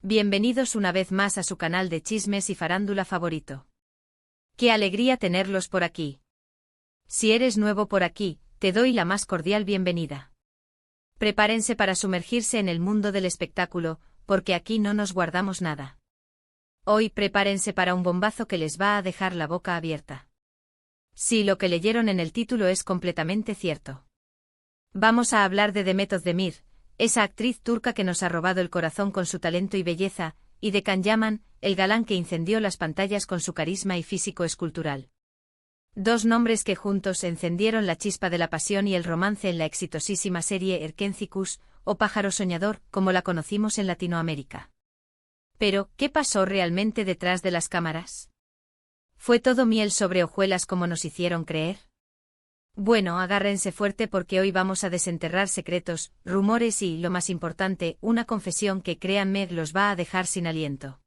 Bienvenidos una vez más a su canal de chismes y farándula favorito. ¡Qué alegría tenerlos por aquí! Si eres nuevo por aquí, te doy la más cordial bienvenida. Prepárense para sumergirse en el mundo del espectáculo, porque aquí no nos guardamos nada. Hoy prepárense para un bombazo que les va a dejar la boca abierta. Sí, lo que leyeron en el título es completamente cierto. Vamos a hablar de Demet Özdemir, esa actriz turca que nos ha robado el corazón con su talento y belleza, y de Can Yaman, el galán que incendió las pantallas con su carisma y físico escultural. Dos nombres que juntos encendieron la chispa de la pasión y el romance en la exitosísima serie Erkenzikuş, o Pájaro Soñador, como la conocimos en Latinoamérica. Pero, ¿qué pasó realmente detrás de las cámaras? ¿Fue todo miel sobre hojuelas como nos hicieron creer? Bueno, agárrense fuerte porque hoy vamos a desenterrar secretos, rumores y, lo más importante, una confesión que, créanme, los va a dejar sin aliento.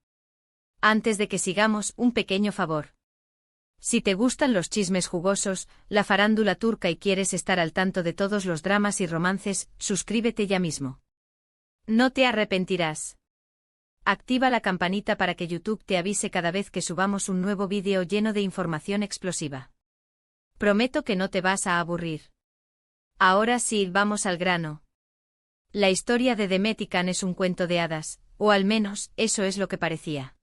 Antes de que sigamos, un pequeño favor. Si te gustan los chismes jugosos, la farándula turca y quieres estar al tanto de todos los dramas y romances, suscríbete ya mismo. No te arrepentirás. Activa la campanita para que YouTube te avise cada vez que subamos un nuevo vídeo lleno de información explosiva. Prometo que no te vas a aburrir. Ahora sí, vamos al grano. La historia de Demet y Can es un cuento de hadas, o al menos, eso es lo que parecía.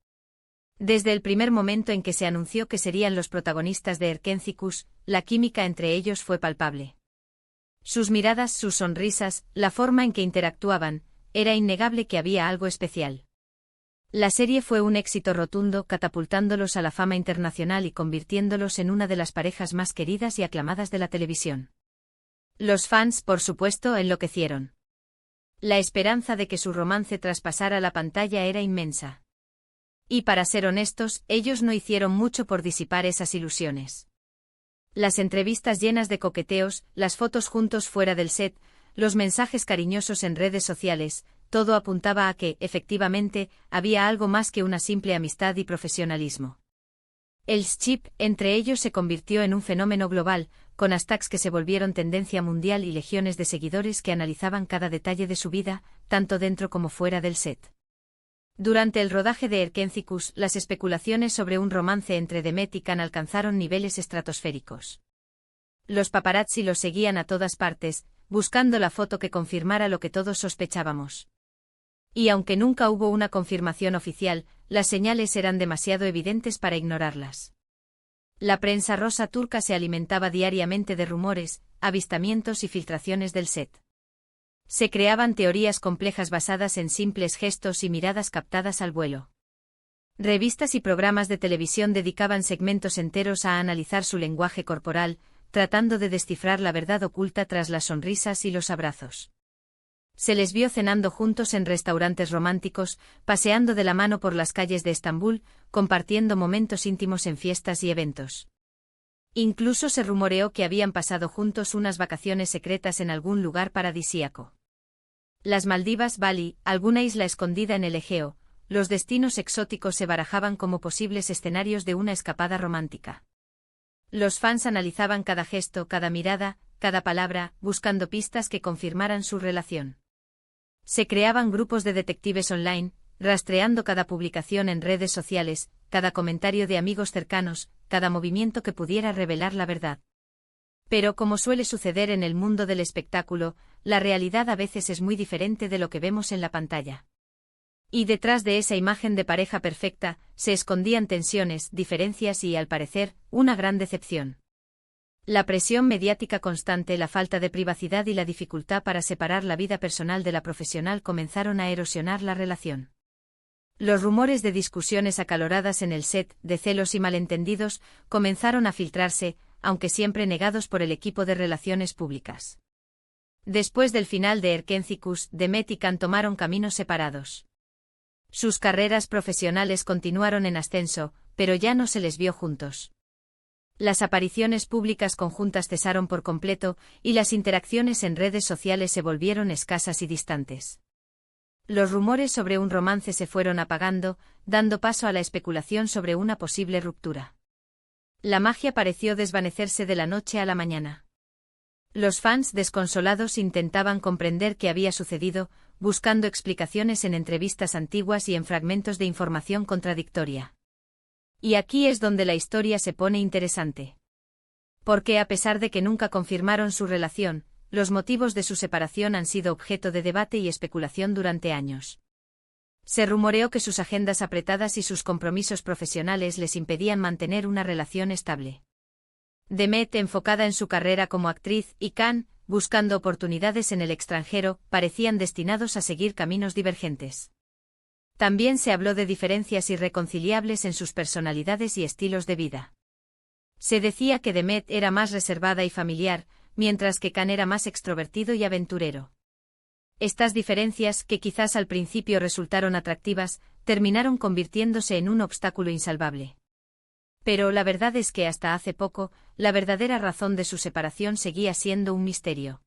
Desde el primer momento en que se anunció que serían los protagonistas de Erkenzikuş, la química entre ellos fue palpable. Sus miradas, sus sonrisas, la forma en que interactuaban, era innegable que había algo especial. La serie fue un éxito rotundo, catapultándolos a la fama internacional y convirtiéndolos en una de las parejas más queridas y aclamadas de la televisión. Los fans, por supuesto, enloquecieron. La esperanza de que su romance traspasara la pantalla era inmensa. Y para ser honestos, ellos no hicieron mucho por disipar esas ilusiones. Las entrevistas llenas de coqueteos, las fotos juntos fuera del set, los mensajes cariñosos en redes sociales, todo apuntaba a que, efectivamente, había algo más que una simple amistad y profesionalismo. El ship entre ellos se convirtió en un fenómeno global, con hashtags que se volvieron tendencia mundial y legiones de seguidores que analizaban cada detalle de su vida, tanto dentro como fuera del set. Durante el rodaje de Erkenzikuş, las especulaciones sobre un romance entre Demet y Can alcanzaron niveles estratosféricos. Los paparazzi los seguían a todas partes, buscando la foto que confirmara lo que todos sospechábamos. Y aunque nunca hubo una confirmación oficial, las señales eran demasiado evidentes para ignorarlas. La prensa rosa turca se alimentaba diariamente de rumores, avistamientos y filtraciones del set. Se creaban teorías complejas basadas en simples gestos y miradas captadas al vuelo. Revistas y programas de televisión dedicaban segmentos enteros a analizar su lenguaje corporal, tratando de descifrar la verdad oculta tras las sonrisas y los abrazos. Se les vio cenando juntos en restaurantes románticos, paseando de la mano por las calles de Estambul, compartiendo momentos íntimos en fiestas y eventos. Incluso se rumoreó que habían pasado juntos unas vacaciones secretas en algún lugar paradisíaco. Las Maldivas, Bali, alguna isla escondida en el Egeo, los destinos exóticos se barajaban como posibles escenarios de una escapada romántica. Los fans analizaban cada gesto, cada mirada, cada palabra, buscando pistas que confirmaran su relación. Se creaban grupos de detectives online, rastreando cada publicación en redes sociales, cada comentario de amigos cercanos, cada movimiento que pudiera revelar la verdad. Pero como suele suceder en el mundo del espectáculo, la realidad a veces es muy diferente de lo que vemos en la pantalla. Y detrás de esa imagen de pareja perfecta, se escondían tensiones, diferencias y, al parecer, una gran decepción. La presión mediática constante, la falta de privacidad y la dificultad para separar la vida personal de la profesional comenzaron a erosionar la relación. Los rumores de discusiones acaloradas en el set, de celos y malentendidos, comenzaron a filtrarse, aunque siempre negados por el equipo de relaciones públicas. Después del final de Erkenzikuş, Demet y Can tomaron caminos separados. Sus carreras profesionales continuaron en ascenso, pero ya no se les vio juntos. Las apariciones públicas conjuntas cesaron por completo, y las interacciones en redes sociales se volvieron escasas y distantes. Los rumores sobre un romance se fueron apagando, dando paso a la especulación sobre una posible ruptura. La magia pareció desvanecerse de la noche a la mañana. Los fans desconsolados intentaban comprender qué había sucedido, buscando explicaciones en entrevistas antiguas y en fragmentos de información contradictoria. Y aquí es donde la historia se pone interesante. Porque a pesar de que nunca confirmaron su relación, los motivos de su separación han sido objeto de debate y especulación durante años. Se rumoreó que sus agendas apretadas y sus compromisos profesionales les impedían mantener una relación estable. Demet, enfocada en su carrera como actriz, y Can, buscando oportunidades en el extranjero, parecían destinados a seguir caminos divergentes. También se habló de diferencias irreconciliables en sus personalidades y estilos de vida. Se decía que Demet era más reservada y familiar, mientras que Can era más extrovertido y aventurero. Estas diferencias, que quizás al principio resultaron atractivas, terminaron convirtiéndose en un obstáculo insalvable. Pero la verdad es que hasta hace poco, la verdadera razón de su separación seguía siendo un misterio.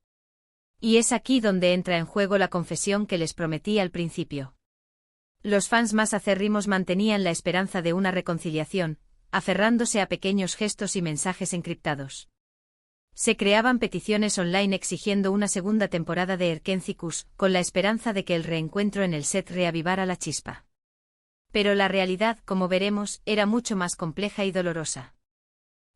Y es aquí donde entra en juego la confesión que les prometí al principio. Los fans más acérrimos mantenían la esperanza de una reconciliación, aferrándose a pequeños gestos y mensajes encriptados. Se creaban peticiones online exigiendo una segunda temporada de Erkencicus, con la esperanza de que el reencuentro en el set reavivara la chispa. Pero la realidad, como veremos, era mucho más compleja y dolorosa.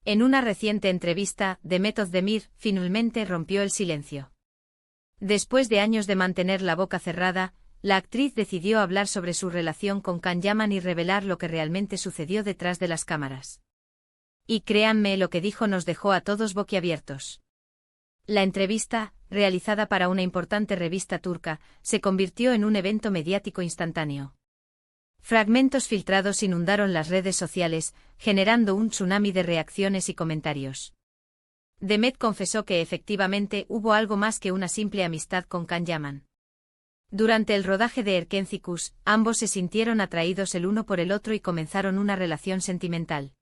En una reciente entrevista, Demet Özdemir finalmente rompió el silencio. Después de años de mantener la boca cerrada, la actriz decidió hablar sobre su relación con Can Yaman y revelar lo que realmente sucedió detrás de las cámaras. Y créanme, lo que dijo nos dejó a todos boquiabiertos. La entrevista, realizada para una importante revista turca, se convirtió en un evento mediático instantáneo. Fragmentos filtrados inundaron las redes sociales, generando un tsunami de reacciones y comentarios. Demet confesó que efectivamente hubo algo más que una simple amistad con Can Yaman. Durante el rodaje de Erkencicus, ambos se sintieron atraídos el uno por el otro y comenzaron una relación sentimental.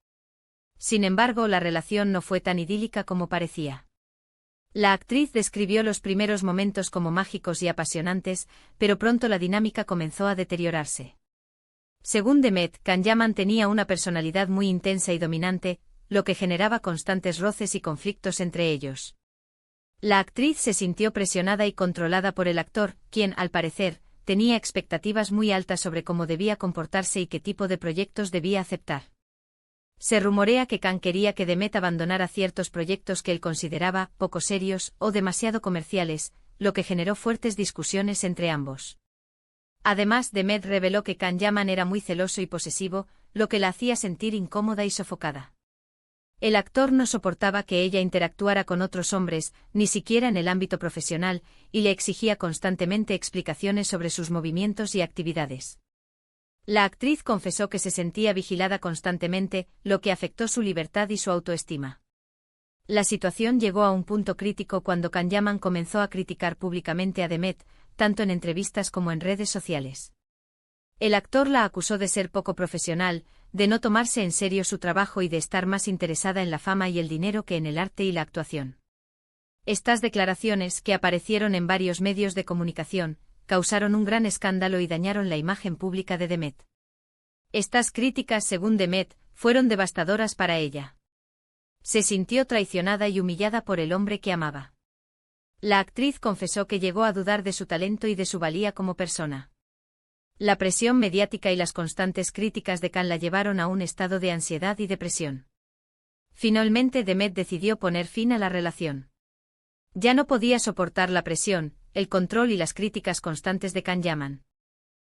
Sin embargo, la relación no fue tan idílica como parecía. La actriz describió los primeros momentos como mágicos y apasionantes, pero pronto la dinámica comenzó a deteriorarse. Según Demet, Can Yaman tenía una personalidad muy intensa y dominante, lo que generaba constantes roces y conflictos entre ellos. La actriz se sintió presionada y controlada por el actor, quien, al parecer, tenía expectativas muy altas sobre cómo debía comportarse y qué tipo de proyectos debía aceptar. Se rumorea que Can quería que Demet abandonara ciertos proyectos que él consideraba poco serios o demasiado comerciales, lo que generó fuertes discusiones entre ambos. Además, Demet reveló que Can Yaman era muy celoso y posesivo, lo que la hacía sentir incómoda y sofocada. El actor no soportaba que ella interactuara con otros hombres, ni siquiera en el ámbito profesional, y le exigía constantemente explicaciones sobre sus movimientos y actividades. La actriz confesó que se sentía vigilada constantemente, lo que afectó su libertad y su autoestima. La situación llegó a un punto crítico cuando Can Yaman comenzó a criticar públicamente a Demet, tanto en entrevistas como en redes sociales. El actor la acusó de ser poco profesional, de no tomarse en serio su trabajo y de estar más interesada en la fama y el dinero que en el arte y la actuación. Estas declaraciones, que aparecieron en varios medios de comunicación, causaron un gran escándalo y dañaron la imagen pública de Demet. Estas críticas, según Demet, fueron devastadoras para ella. Se sintió traicionada y humillada por el hombre que amaba. La actriz confesó que llegó a dudar de su talento y de su valía como persona. La presión mediática y las constantes críticas de Can la llevaron a un estado de ansiedad y depresión. Finalmente Demet decidió poner fin a la relación. Ya no podía soportar la presión, el control y las críticas constantes de Can Yaman.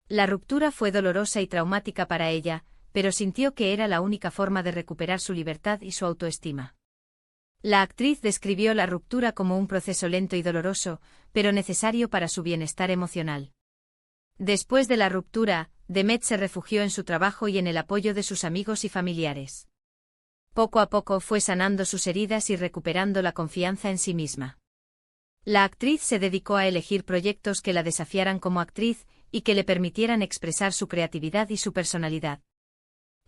La ruptura fue dolorosa y traumática para ella, pero sintió que era la única forma de recuperar su libertad y su autoestima. La actriz describió la ruptura como un proceso lento y doloroso, pero necesario para su bienestar emocional. Después de la ruptura, Demet se refugió en su trabajo y en el apoyo de sus amigos y familiares. Poco a poco fue sanando sus heridas y recuperando la confianza en sí misma. La actriz se dedicó a elegir proyectos que la desafiaran como actriz y que le permitieran expresar su creatividad y su personalidad.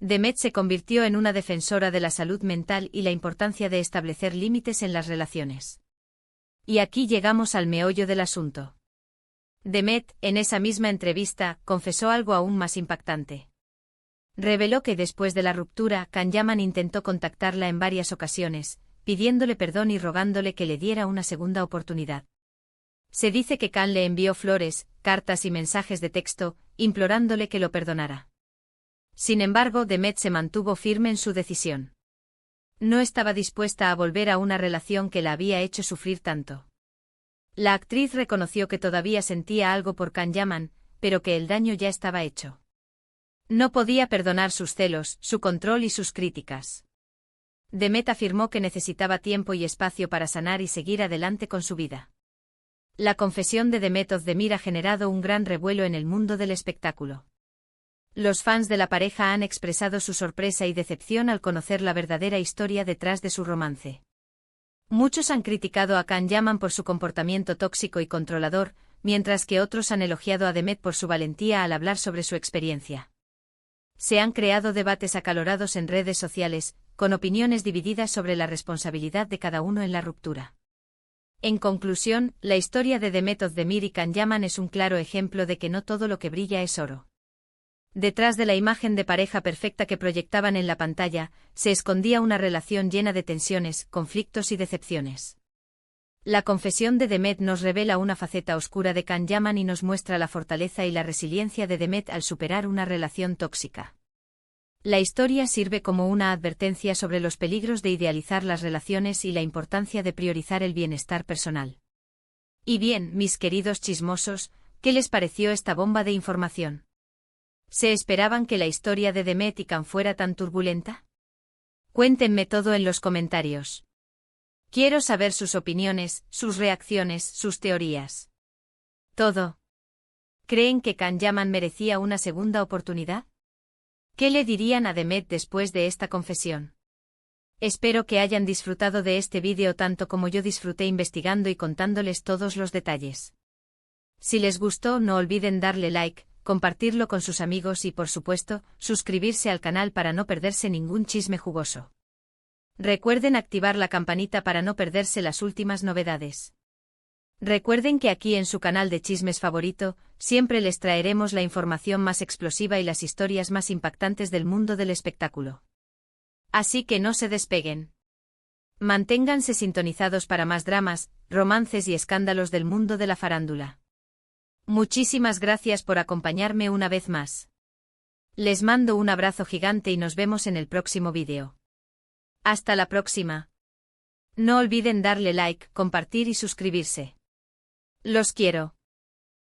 Demet se convirtió en una defensora de la salud mental y la importancia de establecer límites en las relaciones. Y aquí llegamos al meollo del asunto. Demet, en esa misma entrevista, confesó algo aún más impactante. Reveló que después de la ruptura, Can Yaman intentó contactarla en varias ocasiones, pidiéndole perdón y rogándole que le diera una segunda oportunidad. Se dice que Khan le envió flores, cartas y mensajes de texto, implorándole que lo perdonara. Sin embargo, Demet se mantuvo firme en su decisión. No estaba dispuesta a volver a una relación que la había hecho sufrir tanto. La actriz reconoció que todavía sentía algo por Can Yaman, pero que el daño ya estaba hecho. No podía perdonar sus celos, su control y sus críticas. Demet afirmó que necesitaba tiempo y espacio para sanar y seguir adelante con su vida. La confesión de Demet Özdemir ha generado un gran revuelo en el mundo del espectáculo. Los fans de la pareja han expresado su sorpresa y decepción al conocer la verdadera historia detrás de su romance. Muchos han criticado a Can Yaman por su comportamiento tóxico y controlador, mientras que otros han elogiado a Demet por su valentía al hablar sobre su experiencia. Se han creado debates acalorados en redes sociales, con opiniones divididas sobre la responsabilidad de cada uno en la ruptura. En conclusión, la historia de Demet Özdemir y Can Yaman es un claro ejemplo de que no todo lo que brilla es oro. Detrás de la imagen de pareja perfecta que proyectaban en la pantalla, se escondía una relación llena de tensiones, conflictos y decepciones. La confesión de Demet nos revela una faceta oscura de Can Yaman y nos muestra la fortaleza y la resiliencia de Demet al superar una relación tóxica. La historia sirve como una advertencia sobre los peligros de idealizar las relaciones y la importancia de priorizar el bienestar personal. Y bien, mis queridos chismosos, ¿qué les pareció esta bomba de información? ¿Se esperaban que la historia de Demet y Can fuera tan turbulenta? Cuéntenme todo en los comentarios. Quiero saber sus opiniones, sus reacciones, sus teorías. Todo. ¿Creen que Can Yaman merecía una segunda oportunidad? ¿Qué le dirían a Demet después de esta confesión? Espero que hayan disfrutado de este vídeo tanto como yo disfruté investigando y contándoles todos los detalles. Si les gustó, no olviden darle like, compartirlo con sus amigos y, por supuesto, suscribirse al canal para no perderse ningún chisme jugoso. Recuerden activar la campanita para no perderse las últimas novedades. Recuerden que aquí en su canal de chismes favorito, siempre les traeremos la información más explosiva y las historias más impactantes del mundo del espectáculo. Así que no se despeguen. Manténganse sintonizados para más dramas, romances y escándalos del mundo de la farándula. Muchísimas gracias por acompañarme una vez más. Les mando un abrazo gigante y nos vemos en el próximo vídeo. Hasta la próxima. No olviden darle like, compartir y suscribirse. Los quiero.